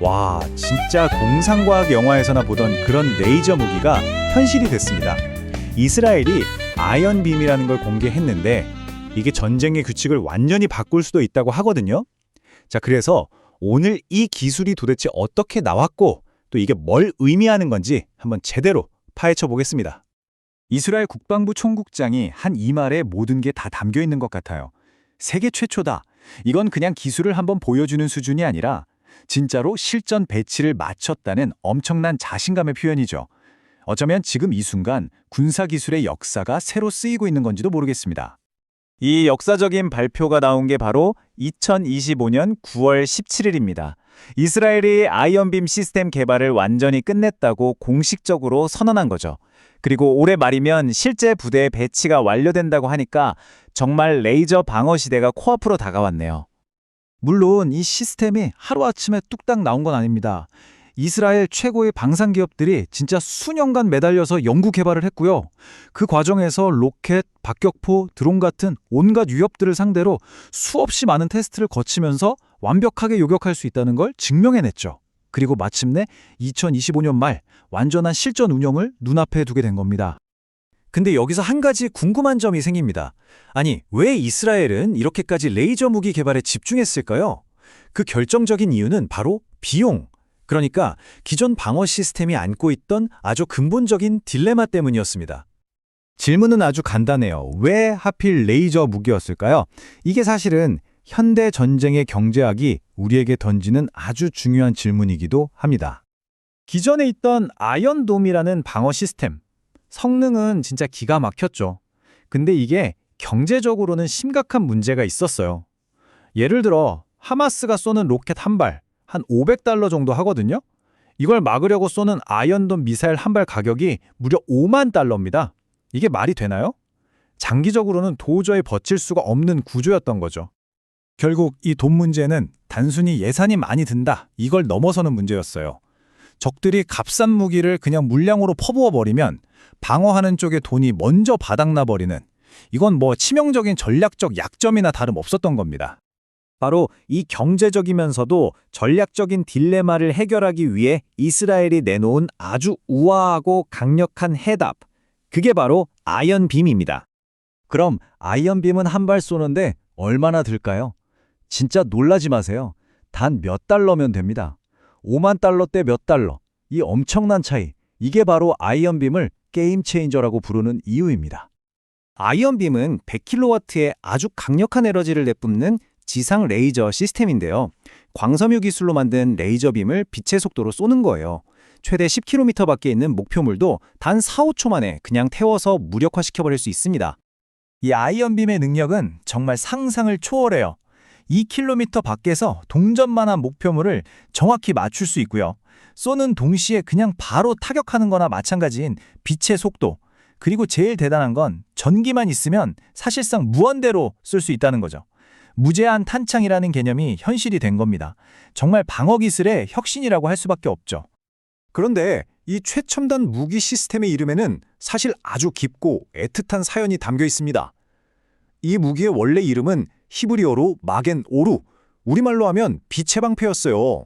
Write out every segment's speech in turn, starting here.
와, 진짜 공상과학 영화에서나 보던 그런 레이저 무기가 현실이 됐습니다. 이스라엘이 아이언빔이라는 걸 공개했는데 이게 전쟁의 규칙을 완전히 바꿀 수도 있다고 하거든요. 자, 그래서 오늘 이 기술이 도대체 어떻게 나왔고 또 이게 뭘 의미하는 건지 한번 제대로 파헤쳐 보겠습니다. 이스라엘 국방부 총국장이 한 이 말에 모든 게 다 담겨 있는 것 같아요. 세계 최초다. 이건 그냥 기술을 한번 보여주는 수준이 아니라 진짜로 실전 배치를 마쳤다는 엄청난 자신감의 표현이죠. 어쩌면 지금 이 순간 군사기술의 역사가 새로 쓰이고 있는 건지도 모르겠습니다. 이 역사적인 발표가 나온 게 바로 2025년 9월 17일입니다. 이스라엘이 아이언빔 시스템 개발을 완전히 끝냈다고 공식적으로 선언한 거죠. 그리고 올해 말이면 실제 부대의 배치가 완료된다고 하니까 정말 레이저 방어 시대가 코앞으로 다가왔네요. 물론 이 시스템이 하루아침에 뚝딱 나온 건 아닙니다. 이스라엘 최고의 방산 기업들이 진짜 수년간 매달려서 연구 개발을 했고요. 그 과정에서 로켓, 박격포, 드론 같은 온갖 위협들을 상대로 수없이 많은 테스트를 거치면서 완벽하게 요격할 수 있다는 걸 증명해냈죠. 그리고 마침내 2025년 말 완전한 실전 운영을 눈앞에 두게 된 겁니다. 근데 여기서 한 가지 궁금한 점이 생깁니다. 아니, 왜 이스라엘은 이렇게까지 레이저 무기 개발에 집중했을까요? 그 결정적인 이유는 바로 비용. 그러니까 기존 방어 시스템이 안고 있던 아주 근본적인 딜레마 때문이었습니다. 질문은 아주 간단해요. 왜 하필 레이저 무기였을까요? 이게 사실은 현대 전쟁의 경제학이 우리에게 던지는 아주 중요한 질문이기도 합니다. 기존에 있던 아이언돔이라는 방어 시스템, 성능은 진짜 기가 막혔죠. 근데 이게 경제적으로는 심각한 문제가 있었어요. 예를 들어 하마스가 쏘는 로켓 한 발, 한 $500 정도 하거든요. 이걸 막으려고 쏘는 아이언돔 미사일 한 발 가격이 무려 $50,000입니다. 이게 말이 되나요? 장기적으로는 도저히 버틸 수가 없는 구조였던 거죠. 결국 이 돈 문제는 단순히 예산이 많이 든다, 이걸 넘어서는 문제였어요. 적들이 값싼 무기를 그냥 물량으로 퍼부어버리면 방어하는 쪽에 돈이 먼저 바닥나버리는, 이건 뭐 치명적인 전략적 약점이나 다름없었던 겁니다. 바로 이 경제적이면서도 전략적인 딜레마를 해결하기 위해 이스라엘이 내놓은 아주 우아하고 강력한 해답. 그게 바로 아이언빔입니다. 그럼 아이언빔은 한 발 쏘는데 얼마나 들까요? 진짜 놀라지 마세요. 단 몇 달러면 됩니다. $50,000대 몇 달러. 이 엄청난 차이. 이게 바로 아이언빔을 게임 체인저라고 부르는 이유입니다. 아이언빔은 100kW의 아주 강력한 에너지를 내뿜는 지상 레이저 시스템인데요. 광섬유 기술로 만든 레이저빔을 빛의 속도로 쏘는 거예요. 최대 10km 밖에 있는 목표물도 단 4, 5초 만에 그냥 태워서 무력화시켜버릴 수 있습니다. 이 아이언빔의 능력은 정말 상상을 초월해요. 2km 밖에서 동전만한 목표물을 정확히 맞출 수 있고요. 쏘는 동시에 그냥 바로 타격하는 거나 마찬가지인 빛의 속도, 그리고 제일 대단한 건 전기만 있으면 사실상 무한대로 쏠 수 있다는 거죠. 무제한 탄창이라는 개념이 현실이 된 겁니다. 정말 방어 기술의 혁신이라고 할 수밖에 없죠. 그런데 이 최첨단 무기 시스템의 이름에는 사실 아주 깊고 애틋한 사연이 담겨 있습니다. 이 무기의 원래 이름은 히브리어로 마겐 오루, 우리말로 하면 빛의 방패였어요.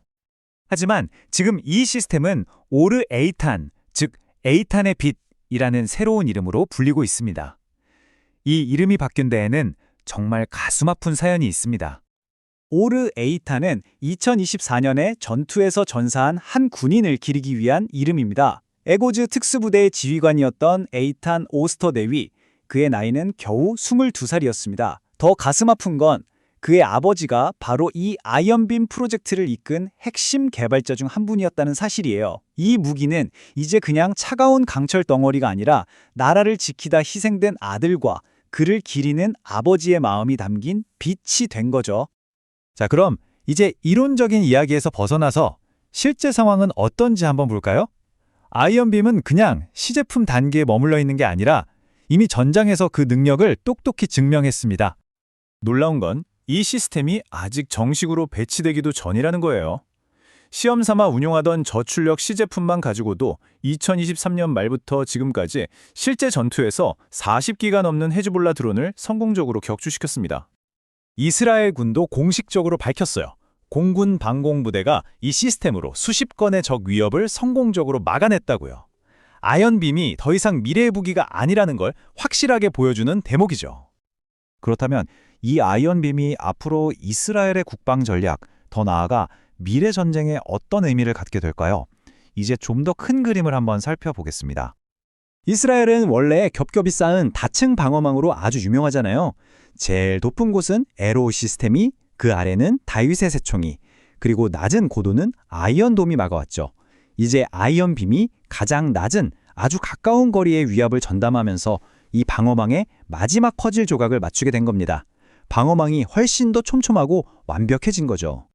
하지만 지금 이 시스템은 오르 에이탄, 즉 에이탄의 빛이라는 새로운 이름으로 불리고 있습니다. 이 이름이 바뀐 데에는 정말 가슴 아픈 사연이 있습니다. 오르 에이탄은 2024년에 전투에서 전사한 한 군인을 기리기 위한 이름입니다. 에고즈 특수부대의 지휘관이었던 에이탄 오스터 대위, 그의 나이는 겨우 22살이었습니다. 더 가슴 아픈 건 그의 아버지가 바로 이 아이언빔 프로젝트를 이끈 핵심 개발자 중 한 분이었다는 사실이에요. 이 무기는 이제 그냥 차가운 강철 덩어리가 아니라 나라를 지키다 희생된 아들과 그를 기리는 아버지의 마음이 담긴 빛이 된 거죠. 자, 그럼 이제 이론적인 이야기에서 벗어나서 실제 상황은 어떤지 한번 볼까요? 아이언빔은 그냥 시제품 단계에 머물러 있는 게 아니라 이미 전장에서 그 능력을 똑똑히 증명했습니다. 놀라운 건 이 시스템이 아직 정식으로 배치되기도 전이라는 거예요. 시험 삼아 운용하던 저출력 시제품만 가지고도 2023년 말부터 지금까지 실제 전투에서 40기가 넘는 헤즈볼라 드론을 성공적으로 격추시켰습니다. 이스라엘 군도 공식적으로 밝혔어요. 공군 방공부대가 이 시스템으로 수십 건의 적 위협을 성공적으로 막아냈다고요. 아이언빔이 더 이상 미래의 무기가 아니라는 걸 확실하게 보여주는 대목이죠. 그렇다면 이 아이언빔이 앞으로 이스라엘의 국방 전략, 더 나아가 미래 전쟁에 어떤 의미를 갖게 될까요? 이제 좀 더 큰 그림을 한번 살펴보겠습니다. 이스라엘은 원래 겹겹이 쌓은 다층 방어망으로 아주 유명하잖아요. 제일 높은 곳은 에로우 시스템이, 그 아래는 다윗의 새총이, 그리고 낮은 고도는 아이언돔이 막아왔죠. 이제 아이언빔이 가장 낮은 아주 가까운 거리의 위압을 전담하면서 이 방어망의 마지막 퍼즐 조각을 맞추게 된 겁니다. 방어망이 훨씬 더 촘촘하고 완벽해진 거죠.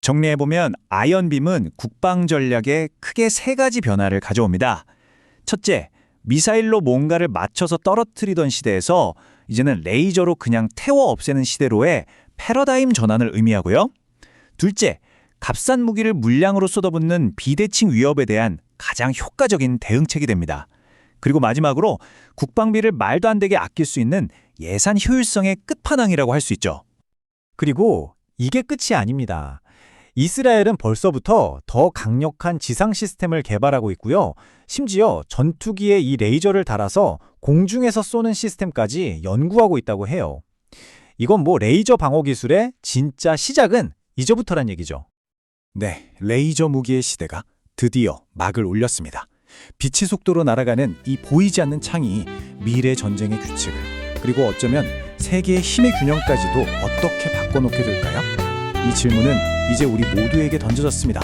정리해보면 아이언빔은 국방 전략에 크게 세 가지 변화를 가져옵니다. 첫째, 미사일로 뭔가를 맞춰서 떨어뜨리던 시대에서 이제는 레이저로 그냥 태워 없애는 시대로의 패러다임 전환을 의미하고요. 둘째, 값싼 무기를 물량으로 쏟아붓는 비대칭 위협에 대한 가장 효과적인 대응책이 됩니다. 그리고 마지막으로 국방비를 말도 안 되게 아낄 수 있는 예산 효율성의 끝판왕이라고 할 수 있죠. 그리고 이게 끝이 아닙니다. 이스라엘은 벌써부터 더 강력한 지상 시스템을 개발하고 있고요. 심지어 전투기에 이 레이저를 달아서 공중에서 쏘는 시스템까지 연구하고 있다고 해요. 이건 뭐 레이저 방어 기술의 진짜 시작은 이제부터란 얘기죠. 네, 레이저 무기의 시대가 드디어 막을 올렸습니다. 빛의 속도로 날아가는 이 보이지 않는 창이 미래 전쟁의 규칙을, 그리고 어쩌면 세계의 힘의 균형까지도 어떻게 바꿔놓게 될까요? 이 질문은 이제 우리 모두에게 던져졌습니다.